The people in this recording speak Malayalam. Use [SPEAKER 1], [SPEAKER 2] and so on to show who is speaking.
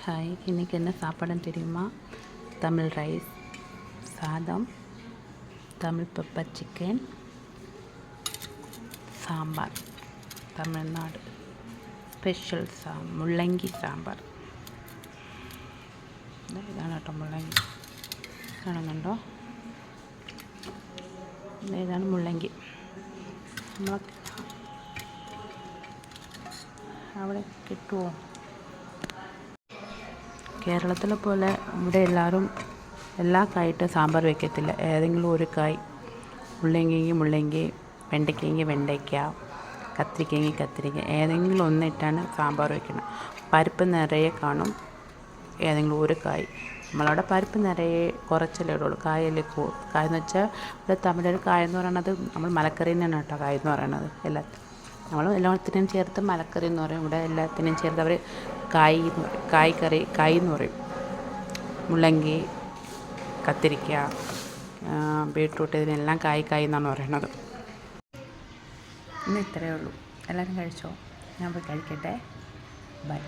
[SPEAKER 1] ஹாய், இன்றைக்கி என்ன சாப்பாடுன்னு தெரியுமா? தமிழ் ரைஸ், சாதம், Tamil pepper chicken, sambar. Tamil Nadu special മുള്ളങ്കി സാമ്പാർ. ഇതാണ് കേട്ടോ മുള്ളങ്കി, കാണുന്നുണ്ടോ? ഇതാണ് മുള്ളങ്കി. നമ്മൾ അവിടെ കിട്ടുമോ? കേരളത്തിലെ പോലെ ഇവിടെ എല്ലാവരും എല്ലാ കായിട്ടും സാമ്പാർ വയ്ക്കത്തില്ല. ഏതെങ്കിലും ഒരു കായ്, മുള്ളങ്കിയെങ്കിൽ മുള്ളങ്കി, വെണ്ടയ്ക്കയെങ്കിൽ വെണ്ടയ്ക്ക, കത്തിരിക്കയെങ്കിൽ കത്തിരിക്ക, ഏതെങ്കിലും ഒന്നിട്ടാണ് സാമ്പാർ വയ്ക്കുന്നത്. പരിപ്പ് നിറയെ കാണും, ഏതെങ്കിലും ഒരു കായ്. നമ്മളവിടെ പരിപ്പ് നിറയെ കുറച്ചല്ലേ ഇടുള്ളൂ, കായല്ലേ കായെന്ന് വെച്ചാൽ ഇവിടെ തമിഴർ കായെന്ന് പറയണത് നമ്മൾ മലക്കറി തന്നെയാണ് കേട്ടോ കായെന്ന് പറയണത്. നമ്മൾ എല്ലാത്തിനും ചേർത്ത് മലക്കറി എന്ന് പറയും. ഇവിടെ എല്ലാത്തിനും ചേർത്ത് അവർ കായ് കായ്ക്കറി കായ് എന്ന് പറയും. മുള്ളങ്കി, കത്തിരിക്ക, ബീട്രൂട്ട്, ഇതിനെല്ലാം കായ് എന്നാണ് പറയണത്. ഇന്ന് ഇത്രയേ ഉള്ളൂ. എല്ലാവരും കഴിച്ചോ? ഞാൻ പോയി കഴിക്കട്ടെ. ബൈ.